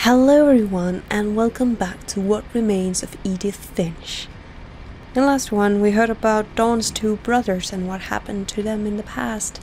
Hello everyone and welcome back to What Remains of Edith Finch. In the last one we heard about Dawn's two brothers and what happened to them in the past.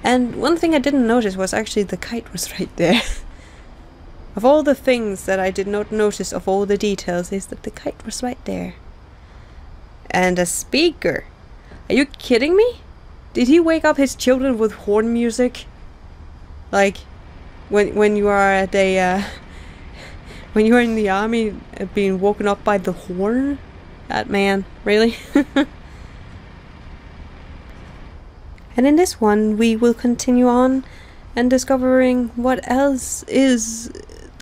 And one thing I didn't notice was actually the kite was right there. Of all the things that I did not notice of all the details is that the kite was right there. And a speaker. Are you kidding me? Did he wake up his children with horn music? Like when you are at a when you are in the army being woken up by the horn? That man, really? And in this one we will continue on and discovering what else is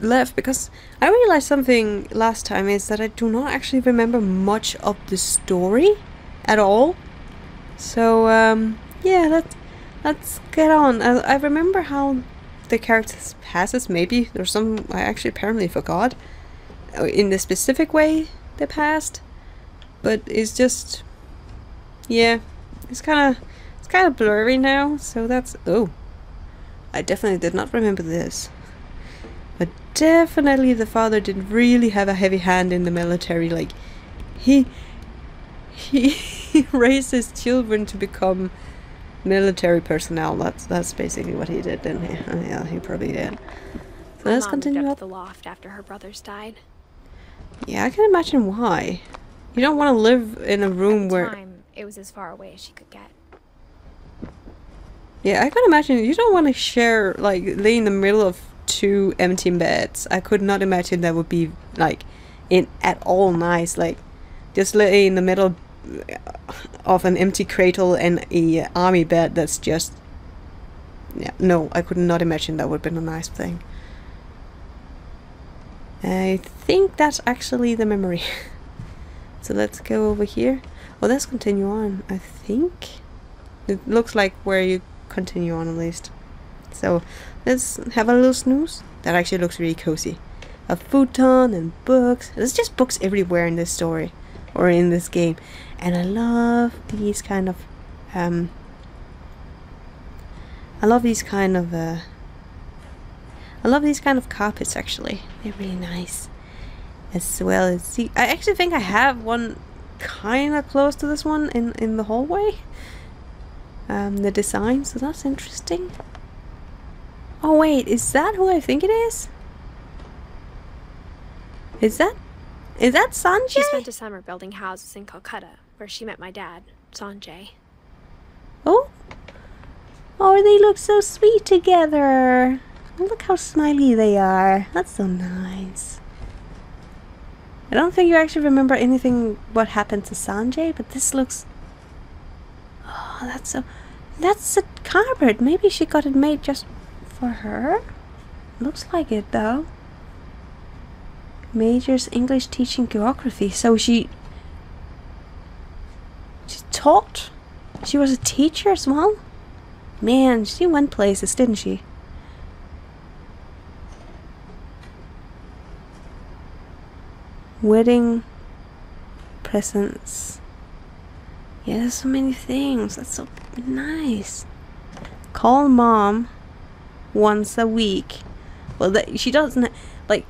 left, because I realized something last time is that I do not actually remember much of the story at all. So yeah, let's get on. I remember how the characters passes, maybe there's some I actually apparently forgot in the specific way they passed, but it's just, yeah, it's kind of blurry now. So that's, oh, I definitely did not remember this, but definitely the father did really have a heavy hand in the military. Like he raised his children to become military personnel. That's basically what he did, didn't he? Oh, yeah, he probably did. So let's continue up to the loft after her brothers died. Yeah, I can imagine why. You don't want to live in a room At the where time, it was as far away as she could get. yeah, I can imagine you don't want to share, like, lay in the middle of two empty beds. I could not imagine that would be like at all nice. Like just lay in the middle of an empty cradle and a army bed that's just, yeah, no, I could not imagine that would have been a nice thing. I think that's actually the memory. So let's go over here. Well, let's continue on. I think it looks like where you continue on, at least. So let's have a little snooze. That actually looks really cozy. A futon and books. There's just books everywhere in this story or in this game. And I love these kind of I love these kind of carpets, actually. They're really nice. As well as, see, I actually think I have one kind of close to this one in the hallway. The design, so that's interesting. Oh wait, is that who I think it is? Is that Sanjay? She spent a summer building houses in Calcutta, where she met my dad, Sanjay. Oh, they look so sweet together. Look how smiley they are. That's so nice. I don't think you actually remember anything what happened to Sanjay, but this looks, oh, that's a carpet. Maybe she got it made just for her. Looks like it though. Majors English teaching geography. So she taught. She was a teacher as well. Man, she went places, didn't she? Wedding presents. Yeah, there's so many things. That's so nice. Call mom once a week. Well, she doesn't, like,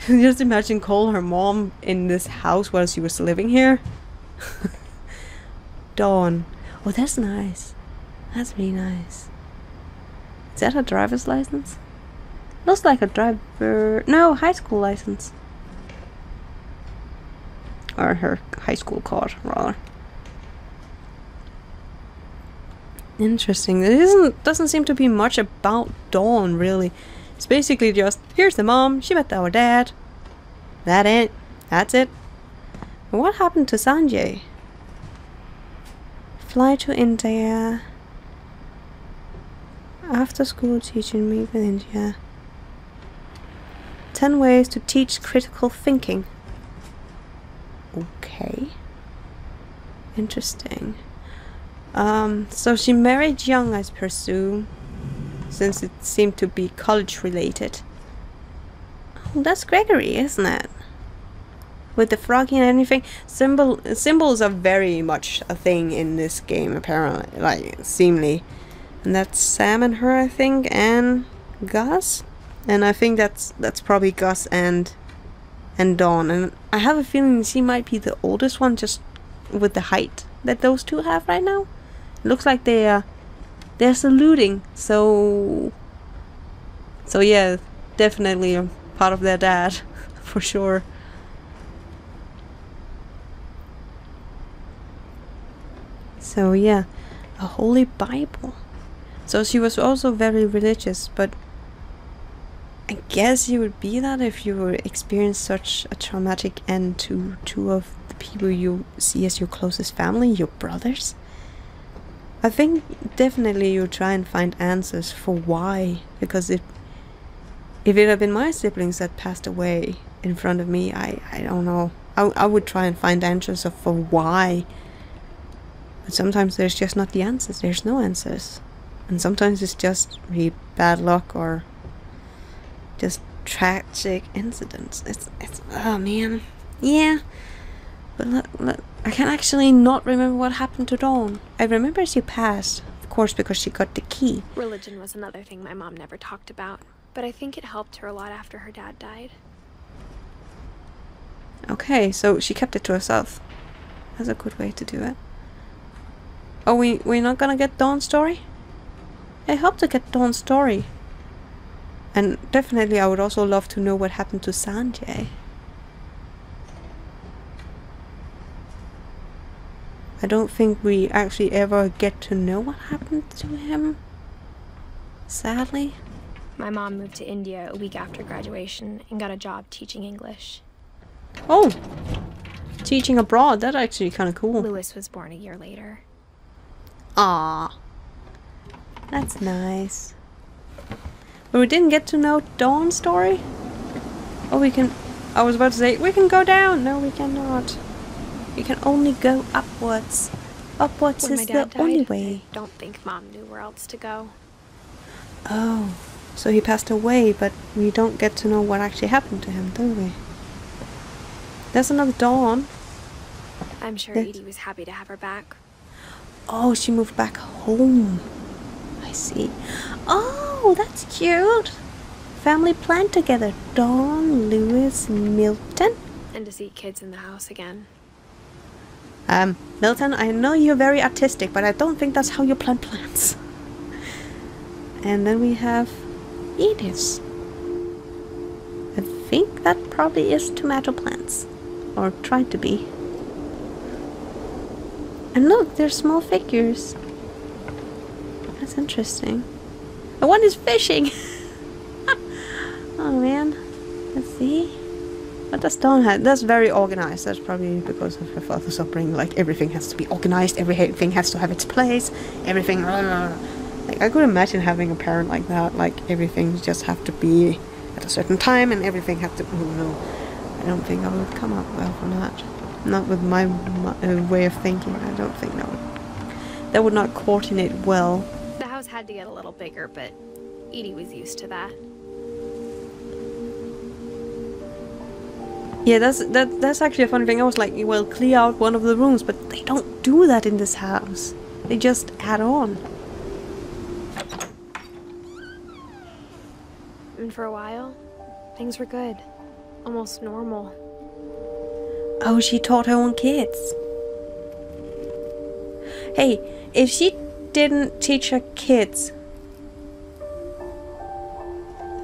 just imagine call her mom in this house while she was living here. Dawn. Oh, that's nice. That's really nice. Is that a driver's license? Looks like a driver... No, high school license. Or her high school card, rather. Interesting. There doesn't seem to be much about Dawn, really. It's basically just, here's the mom, she met our dad. That's it. But what happened to Sanjay? Fly to India. After school teaching me with India. 10 ways to teach critical thinking. Okay. Interesting. So she married young, I presume, since it seemed to be college related. Oh, that's Gregory, isn't it? With the froggy and anything. Symbols are very much a thing in this game, apparently, like, seemingly. And that's Sam and her, I think, and Gus? And I think that's probably Gus and Dawn. And I have a feeling she might be the oldest one, just with the height that those two have right now. It looks like they're saluting. So yeah, definitely a part of their dad, for sure. So yeah, a holy Bible. So she was also very religious, but I guess you would be that if you experienced such a traumatic end to two of the people you see as your closest family, your brothers. I think definitely you try and find answers for why, because if it had been my siblings that passed away in front of me, I don't know. I would try and find answers for why. But sometimes there's just not the answers. There's no answers. And sometimes it's just really bad luck or just tragic incidents. It's oh man. Yeah. But I can actually not remember what happened to Dawn. I remember she passed, of course, because she got the key. Religion was another thing my mom never talked about, but I think it helped her a lot after her dad died. Okay, so she kept it to herself. That's a good way to do it. Oh, we're not gonna get Dawn's story? I hope to get Dawn's story. And definitely I would also love to know what happened to Sanjay. I don't think we actually ever get to know what happened to him. Sadly. My mom moved to India a week after graduation and got a job teaching English. Oh! Teaching abroad, that's actually kind of cool. Lewis was born a year later. Ah, that's nice. But we didn't get to know Dawn's story? Oh, we can... I was about to say, we can go down! No, we cannot. We can only go upwards. Upwards is the only way. I don't think Mom knew where else to go. Oh, so he passed away, but we don't get to know what actually happened to him, do we? There's another Dawn. I'm sure Edie was happy to have her back. Oh, she moved back home. I see. Oh, that's cute. Family plan together. Dawn, Lewis, Milton. And to see kids in the house again. Milton, I know you're very artistic, but I don't think that's how you plan plans. And then we have Edith. I think that probably is tomato plants. Or tried to be. And look, they're small figures. That's interesting. And one is fishing! Oh man. Let's see. What does Dawn have? That's very organized. That's probably because of her father's upbringing. Like, everything has to be organized. Everything has to have its place. Everything... Like, I could imagine having a parent like that. Like, everything just have to be at a certain time and everything have to... Oh no. I don't think I would come up well from that. Not with my way of thinking. I don't think that would not coordinate well. The house had to get a little bigger, but Edie was used to that. Yeah, that's actually a funny thing. I was like, well, clear out one of the rooms, but they don't do that in this house. They just add on. And for a while, things were good. Almost normal. Oh, she taught her own kids. Hey, if she didn't teach her kids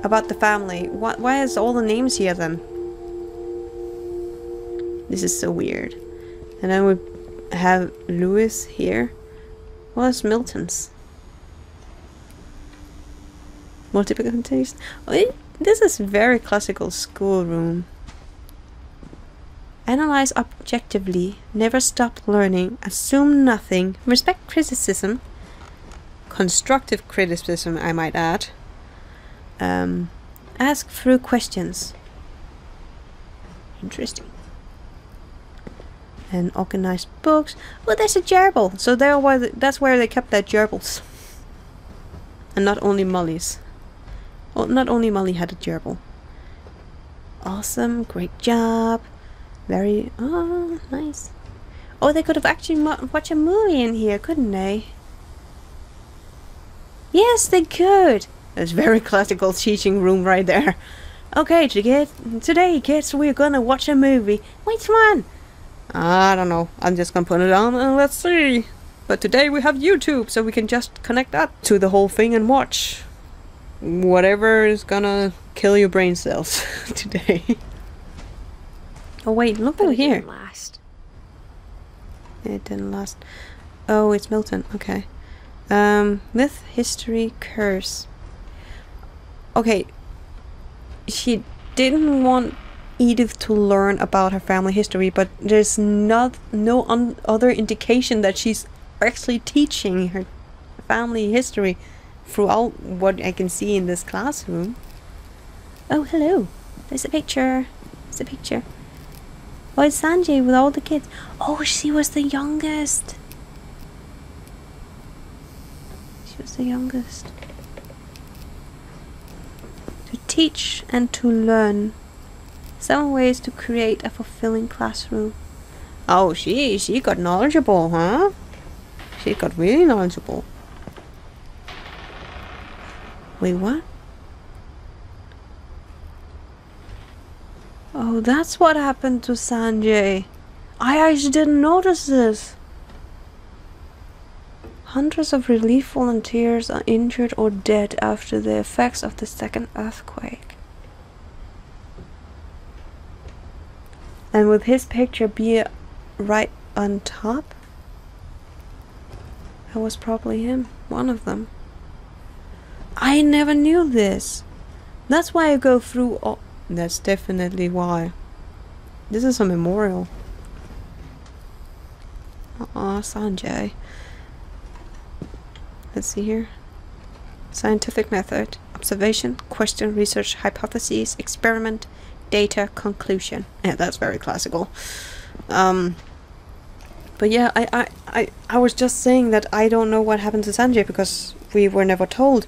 about the family, why is all the names here then? This is so weird. And then we have Lewis here. Well, that's Milton's. Multiple taste. Oh, this is very classical schoolroom. Analyze objectively, never stop learning, assume nothing, respect criticism, constructive criticism I might add, ask through questions. Interesting. And organized books. Oh, there's a gerbil. So that's where they kept their gerbils. And not only Molly's. Well, not only Molly had a gerbil. Awesome, great job. Very, oh, nice. Oh, they could have actually watched a movie in here, couldn't they? Yes, they could. That's very classical teaching room right there. Okay, today kids, we're gonna watch a movie. Which one? I don't know. I'm just gonna put it on and let's see. But today we have YouTube, so we can just connect that to the whole thing and watch whatever is gonna kill your brain cells today. Oh wait, look over here. It didn't last. It didn't last. Oh, it's Milton. Okay. Myth, history, curse. Okay. She didn't want Edith to learn about her family history, but there's no other indication that she's actually teaching her family history throughout what I can see in this classroom. Oh, hello. There's a picture. There's a picture. Oh, it's Sanjay with all the kids. Oh, she was the youngest. She was the youngest. To teach and to learn. 7 ways to create a fulfilling classroom. Oh, she got knowledgeable, huh? She got really knowledgeable. Wait, what? Oh, that's what happened to Sanjay. I actually didn't notice this. Hundreds of relief volunteers are injured or dead after the effects of the second earthquake. And with his picture be right on top, that was probably him, one of them. I never knew this. That's why I go through all... That's definitely why. This is a memorial. Aw, Sanjay. Let's see here. Scientific method. Observation, question, research, hypotheses, experiment, data, conclusion. Yeah, that's very classical. But yeah, I was just saying that I don't know what happened to Sanjay because we were never told.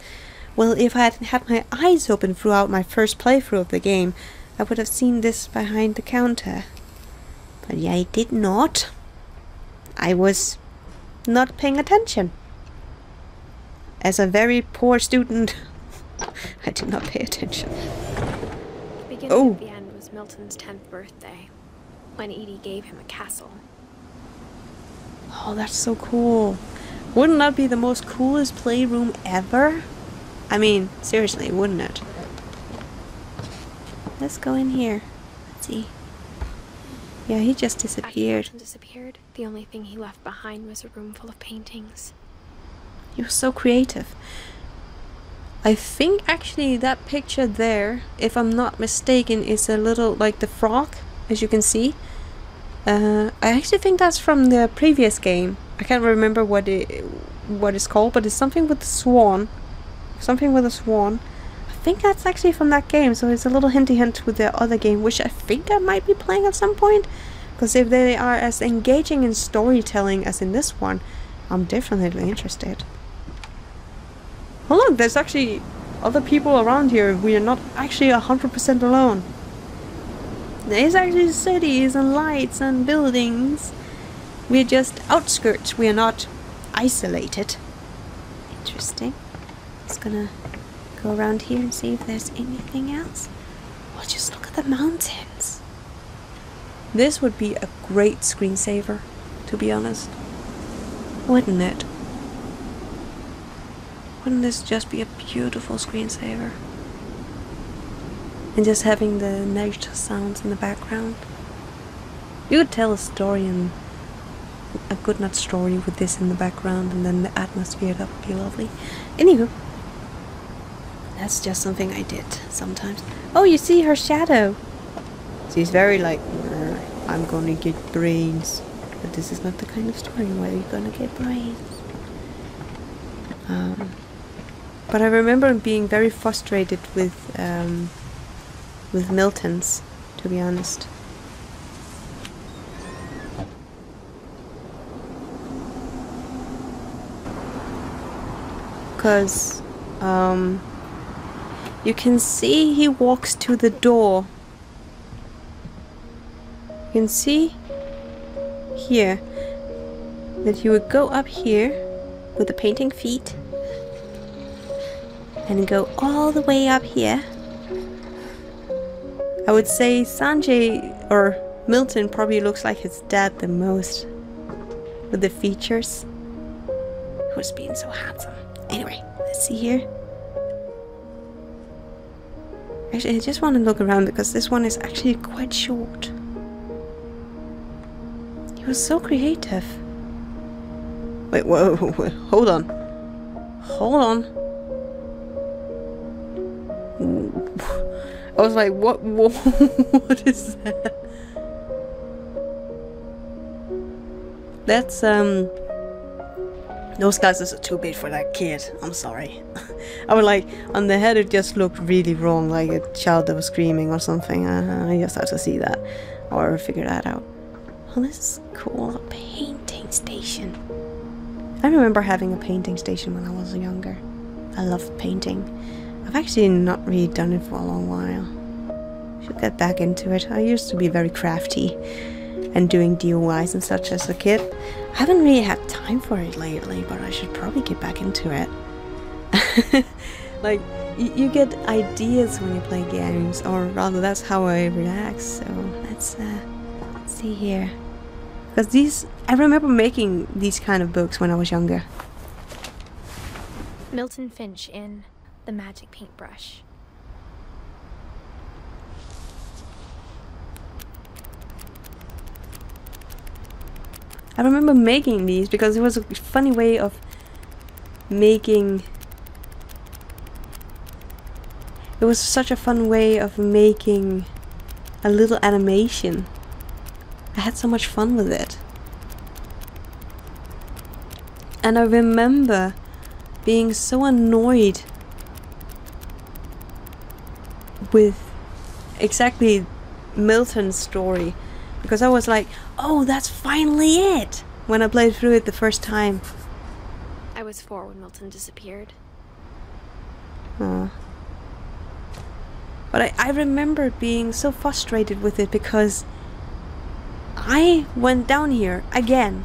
Well, if I had had my eyes open throughout my first playthrough of the game, I would have seen this behind the counter. But yeah, I did not. I was not paying attention. As a very poor student, I did not pay attention. The beginning of the end was Milton's 10th birthday, when Edie gave him a castle. Oh, that's so cool. Wouldn't that be the most coolest playroom ever? I mean, seriously, wouldn't it? Let's go in here. Let's see. Yeah, he just disappeared. After Milton disappeared, the only thing he left behind was a room full of paintings. He was so creative. I think actually that picture there, if I'm not mistaken, is a little like the frog, as you can see. I actually think that's from the previous game. I can't remember what it's called, but it's something with the swan. Something with a swan. I think that's actually from that game, so it's a little hinty hint with the other game, which I think I might be playing at some point. Because if they are as engaging in storytelling as in this one, I'm definitely interested. Oh look, there's actually other people around here. We are not actually 100% alone. There's actually cities and lights and buildings. We're just outskirts. We are not isolated. Interesting. Just gonna go around here and see if there's anything else. Oh, just look at the mountains. This would be a great screensaver, to be honest. Wouldn't it? Wouldn't this just be a beautiful screensaver? And just having the nature sounds in the background. You could tell a story and a good enough story with this in the background, and then the atmosphere, that would be lovely. Anywho, that's just something I did sometimes. Oh, you see her shadow. She's very like, I'm gonna get brains. But this is not the kind of story where you're gonna get brains. But I remember being very frustrated with Milton's, to be honest. Because you can see he walks to the door. You can see here that he would go up here with the painting feet and go all the way up here. I would say Sanjay or Milton probably looks like his dad the most, with the features. Who's being so handsome? Anyway, let's see here. Actually, I just want to look around because this one is actually quite short. He was so creative. Wait, whoa, hold on. Hold on. I was like, what what is that? That's, those glasses are too big for that kid. I'm sorry. I was like, on the head it just looked really wrong, like a child that was screaming or something. I just had to see that or figure that out. Oh, this is cool. A painting station. I remember having a painting station when I was younger. I loved painting. I've actually not really done it for a long while. Should get back into it. I used to be very crafty and doing DIYs and such as a kid. I haven't really had time for it lately, but I should probably get back into it. Like, you get ideas when you play games, or rather that's how I relax. So let's see here. Because I remember making these kind of books when I was younger. Milton Finch in The Magic Paintbrush. I remember making these because it was a funny way of making... It was such a fun way of making a little animation. I had so much fun with it. And I remember being so annoyed with exactly Milton's story, because I was like, oh, that's finally it, when I played through it the first time. I was 4 when Milton disappeared. But I remember being so frustrated with it because I went down here again.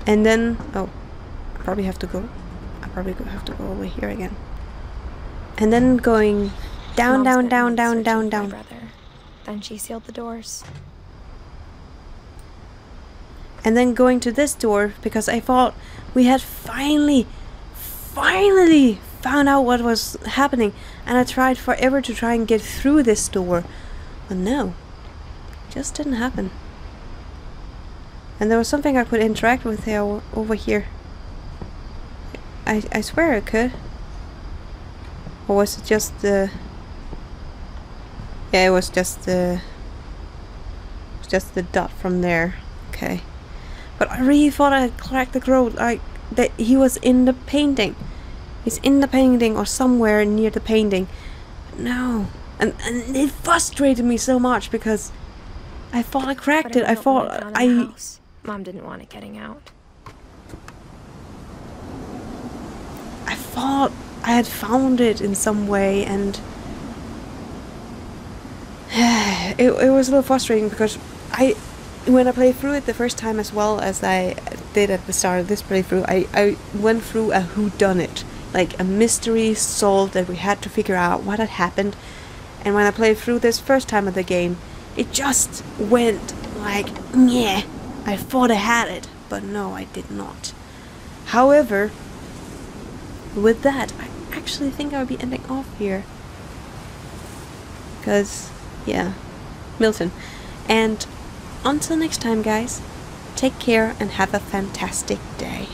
And then, oh, I probably have to go. I probably have to go over here again. And then going down, down, down, down, down, down. Brother. Then she sealed the doors. And then going to this door because I thought we had finally found out what was happening. And I tried forever to try and get through this door. But no, it just didn't happen. And there was something I could interact with here over here. I swear I could. Or was it just the... Yeah, it was just the dot from there. Okay. But I really thought I had cracked the code, like that he was in the painting. He's in the painting or somewhere near the painting. But no. And it frustrated me so much because I thought I cracked it. I thought Mom didn't want it getting out. I thought I had found it in some way, and it was a little frustrating because when I played through it the first time, as well as I did at the start of this playthrough, I went through a whodunit, like a mystery solved that we had to figure out what had happened. And when I played through this first time of the game, it just went like, yeah, I thought I had it, but no, I did not. However, with that, I actually think I would be ending off here. Because, yeah, Milton. And until next time, guys, take care and have a fantastic day.